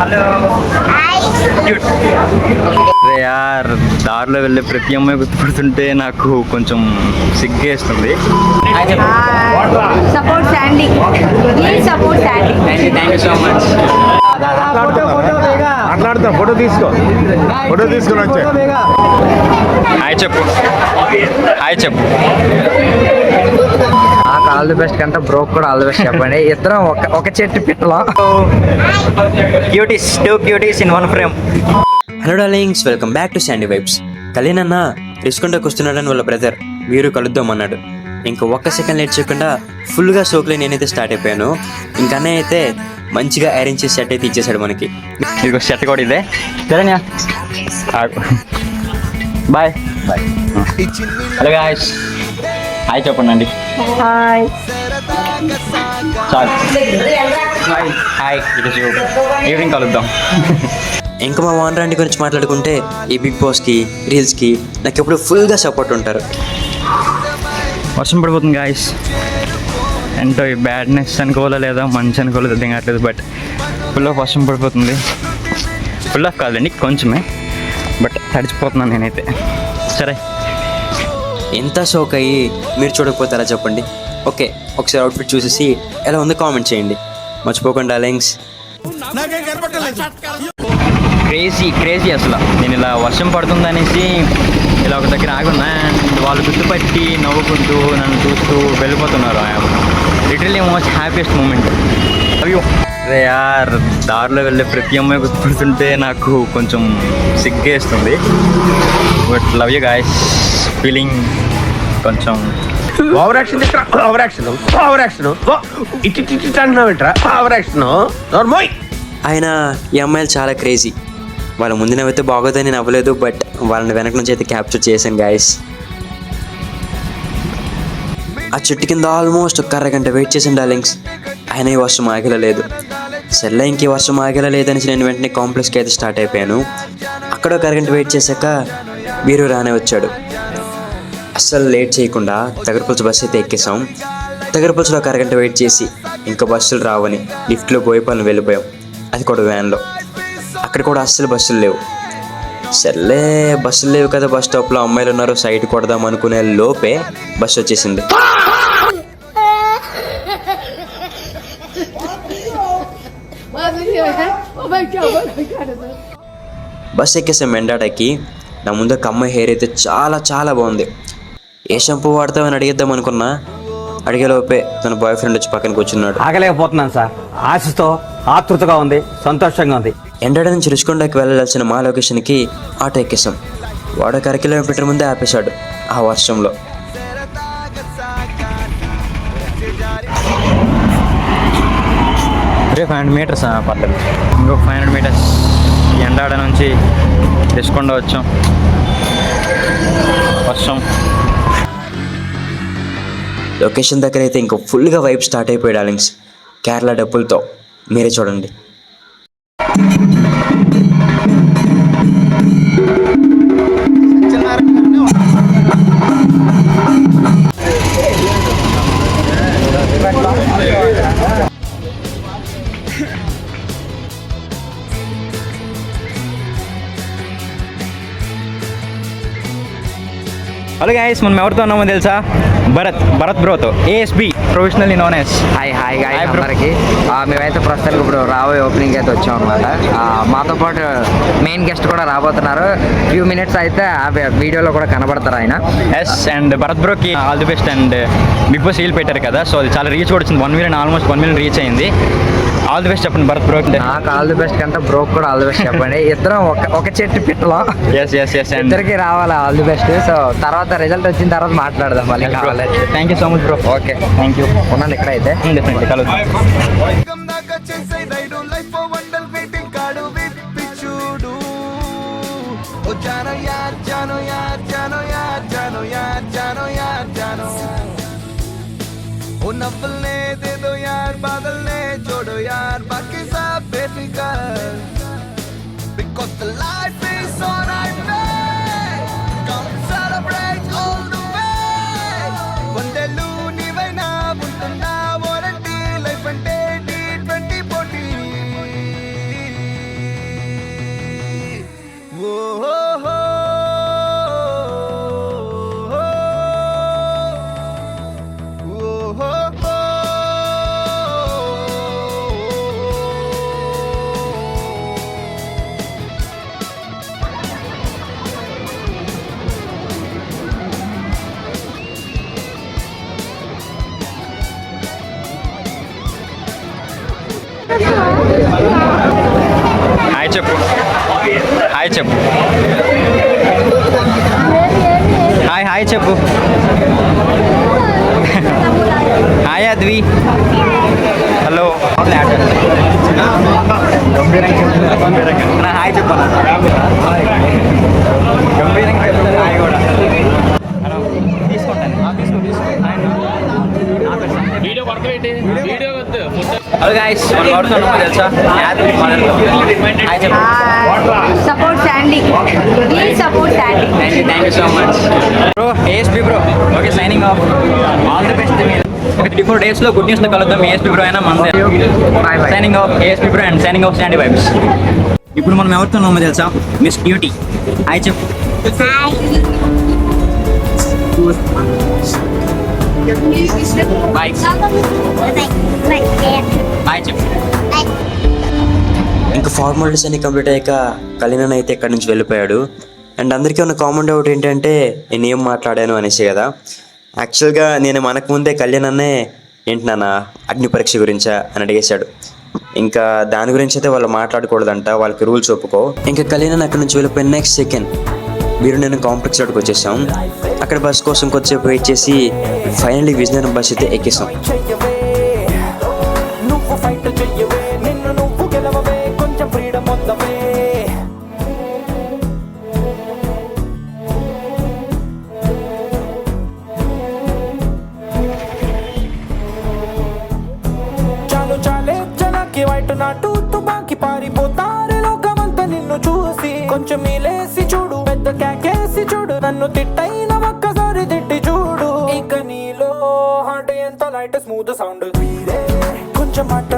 Hello యార్, దారిలో వెళ్ళే ప్రతి అమ్మాయి గుర్తుపడుతుంటే నాకు కొంచెం సిగ్గేస్తుంది. Support Sandy, please support Sandy. Thank you so much. మాట్లాడతా, ఫోటో తీసుకొని వచ్చే. హాయ్ చెప్పు, హాయ్ చెప్పు. నాకు ఆల్ ది బెస్ట్ కంటే బ్రోక్ కూడా ఆల్ ది బెస్ట్ చెప్పండి. ఇద్దరం ఒక చెట్టు పిట్టలో. Cuties, two cuties in one frame. Hello darlings, welcome back to Sandy vibes. Kalyan అన్న రిస్కుంటకు వస్తున్నాడని వాళ్ళ బ్రదర్ వీరు కలుద్దాం అన్నాడు. ఇంకా ఒక్క సెకండ్ లేట్ చేయకుండా ఫుల్గా సోక్లే నేనైతే స్టార్ట్ అయిపోయాను. ఇంకా అన్నయ్య అయితే మంచిగా అరేంజ్ చేసి సెట్ అయితే ఇచ్చేసాడు మనకి. ఇదిగో షర్ట్ కూడా ఇదే. సరేనా, bye bye. Hello guys, hi చెప్పండి అండి. హాయ్. చాలు, హాయ్. ఈవినింగ్ కలుద్దాం. ఇంకా మా వాన్ రాండి గురించి మాట్లాడుకుంటే ఈ బిగ్ బాస్కి, రీల్స్కి నాకు ఎప్పుడు ఫుల్గా సపోర్ట్ ఉంటారు. వర్షం పడిపోతుంది గాయస్. ఏంటో ఈ బ్యాడ్నెస్ అనుకోవాలా లేదా మంచి అనుకోలేదు అర్థం కావట్లేదు. బట్ ఫుల్ ఆఫ్ వర్షం పడిపోతుంది. ఫుల్ ఆఫ్ కాదండి, కొంచెమే. బట్ తడిచిపోతున్నాను నేనైతే. సరే, ఎంత షోక్ అయ్యి మీరు చూడకపోతే అలా చెప్పండి. ఓకే, ఒకసారి అవుట్ఫిట్ చూసేసి ఎలా ఉందో కామెంట్ చేయండి. మర్చిపోకుండా డార్లింగ్స్. క్రేజీ అసలు. నేను ఇలా వర్షం పడుతుందనేసి ఇలా ఒక దగ్గర ఆగున్నా అండ్ వాళ్ళు గుర్తుపట్టి నవ్వుకుంటూ నన్ను చూస్తూ వెళ్ళిపోతున్నారు. Literally most happiest moment. అయ్యో అదే యార్, దారిలో వెళ్ళే ప్రతి అమ్మాయి గుర్తుపడుతుంటే నాకు కొంచెం సిగ్గేస్తుంది. But love you guys, feeling కొంచెం ఓవర్ యాక్షన్ ఇటు అంటున్నావు ఏంట్రా? ఓవర్ యాక్షన్ నోర్మోయ్. ఆయన ఈ అమ్మాయిలు చాలా క్రేజీ. వాళ్ళ ముందు నవ్వితే బాగోదని నవ్వలేదు, బట్ వాళ్ళని వెనక నుంచి అయితే క్యాప్చర్ చేశాను గాయస్. ఆ చెట్టు కింద ఆల్మోస్ట్ ఒక అరగంట వెయిట్ చేసాను డార్లింగ్స్. ఆయన ఈ వర్షం ఆగేలా లేదు. సర్లే ఇంక ఈ వర్షం ఆగేలా లేదనేసి నేను వెంటనే కాంప్లెక్స్కి అయితే స్టార్ట్ అయిపోయాను. అక్కడ ఒక అరగంట వెయిట్ చేశాక వీరు రానే వచ్చాడు. అస్సలు లేట్ చేయకుండా తగరపుల్స్ బస్సు అయితే ఎక్కేసాం. తగరపుల్స్లో ఒక అరగంట వెయిట్ చేసి ఇంకా బస్సులు రావని లిఫ్ట్లో బోయపాలను వెళ్ళిపోయాం. అది కూడా వ్యాన్లో. అక్కడ కూడా అస్సలు బస్సులు లేవు. సర్లే బస్సులు లేవు కదా, బస్ స్టాప్లో అమ్మాయిలు ఉన్నారు, సైడ్ కొడదాం అనుకునే లోపే బస్సు వచ్చేసింది. బస్ ఎక్కేసాం మెండాటకి. నా ముందు ఒక అమ్మాయి హెయిర్ అయితే చాలా చాలా బాగుంది. ఏ షాంపూ వాడతామని అడిగేద్దాం అనుకున్నా. అడిగేలోపే తన బాయ్ ఫ్రెండ్ వచ్చి పక్కన కూర్చున్నాడు. ఆగలేకపోతున్నాను సార్, ఆశతో ఆతృతగా ఉంది, సంతోషంగా ఉంది. ఎండాడ నుంచి రుషికొండకి వెళ్ళాల్సిన మా లొకేషన్కి ఆటో ఎక్కేసాం. వాడు ఒక 1 కిలోమీటర్ ముందే ఆపేశాడు ఆ వర్షంలో. రే 500 మీటర్స్ పర్లేదు. ఇంకొక 500 మీటర్స్ ఎండాడ నుంచి రుషికొండ వచ్చాం. వర్షం లొకేషన్ దగ్గర అయితే ఇంకో ఫుల్గా వైబ్ స్టార్ట్ అయిపోయాడు డార్లింగ్స్. కేరళ డప్పులతో మీరే చూడండి. హలో గాయస్, మనం ఎవరితో ఉన్నామో తెలుసా? భరత్ బ్రోతో, ASB professionally known as. Hi guys అందరికి. మేమైతే ప్రస్తుతానికి ఇప్పుడు రాబోయే ఓపెనింగ్ అయితే వచ్చాం అనమాట. మాతో పాటు మెయిన్ గెస్ట్ కూడా రాబోతున్నారు. ఫ్యూ మినిట్స్ అయితే వీడియోలో కూడా కనబడతారు ఆయన. ఎస్, అండ్ భరత్ బ్రోకి all the best. And Bigg Boss reel పెట్టారు కదా, సో అది చాలా రీచ్ కూడా వచ్చింది. 1 మిలియన్, ఆల్మోస్ట్ 1 మిలియన్ రీచ్ అయింది. ఆల్ ది బెస్ట్ చెప్పండి భరత్ బ్రో. నాకు ఆల్ ది బెస్ట్ కంటే బ్రోక్ కూడా ఆల్ ది బెస్ట్ చెప్పండి. ఇద్దరం ఒక చెట్టు పిట్టలో. ఎస్ ఇద్దరికి రావాలి ఆల్ ది బెస్ట్. సో తర్వాత రిజల్ట్ వచ్చిన తర్వాత మాట్లాడదాం మళ్ళీ కావాలి. Thank you so much bro. Okay, thank you. ఉన్నాను ఇక్కడైతే. డెఫినెట్లీ కలుద్దాం. ओ नफले दे दो यार, बादल ने जोड़ो यार, बाकी सब बेफिकर, because the life is alright man, come celebrate all the way. One day loony vaina untunda warranty, life ante T20 40. Hi చెప్పు, హాయ్ చెప్పు, హాయ్ హాయ్ చెప్పు, హాయ్ అద్వి, హలో నా హాయ్ చెప్పాను, గంభీరంగా చెప్తాను హాయ్ కూడా. హలో తీసుకుంటాను, హలో గాయస్, మనం వాడుతున్నాము తెలుసా, హాయ్ చెప్పు. Support Sandy. Please support Sandy. Thank you so much bro. ASP bro, okay signing off, all the best. ఒక 3-4 డేస్లో గుడ్ న్యూస్లో కలుద్దాం. ఏఎస్పీ బ్రో అయినా మందే. Signing off ASP bro and signing off Sandy vibes. ఇప్పుడు మనం ఎవరితో ఉన్నామో తెలుసా, మిస్ బ్యూటీ. హాయ్ చెప్పు. బాయ్ హాయ్ చెప్పు. ఇంకా ఫార్మాలిటీస్ అన్ని కంప్లీట్ అయ్యాక కళ్యాణ్ అయితే ఇక్కడి నుంచి వెళ్ళిపోయాడు. అండ్ అందరికీ ఉన్న కామన్ డౌట్ ఏంటంటే నేను ఏం మాట్లాడాను అనేసి కదా. యాక్చువల్గా నేను మనకు ముందే కళ్యాణ్ అన్నే ఏంటి నాన్న అగ్ని పరీక్ష గురించా అని అడిగేశాడు. ఇంకా దాని గురించి అయితే వాళ్ళు మాట్లాడకూడదంట, వాళ్ళకి రూల్స్ ఒప్పుకో. ఇంకా కళ్యాణ్ అక్కడి నుంచి వెళ్ళిపోయిన నెక్స్ట్ సెకండ్ మీరు నేను కాంప్లెక్స్ రోడ్కి వచ్చేసాం. అక్కడ బస్ కోసం కొద్దిసేపు వెయిట్ చేసి ఫైనల్లీ విజయనగరం బస్ అయితే ఎక్కేసాం. వైట్ నాటు తుపాకి పారిపోతారే లోకమంతా నిన్ను చూసి, కొంచెం మీలేసి చూడు, పెద్ద కేకేసి చూడు, నన్ను తిట్టైన ఒక్కసారి తిట్టి చూడు. ఇక నీలో హార్ట్ ఎంత లైట్ స్మూత్ సౌండ్, కొంచెం మాట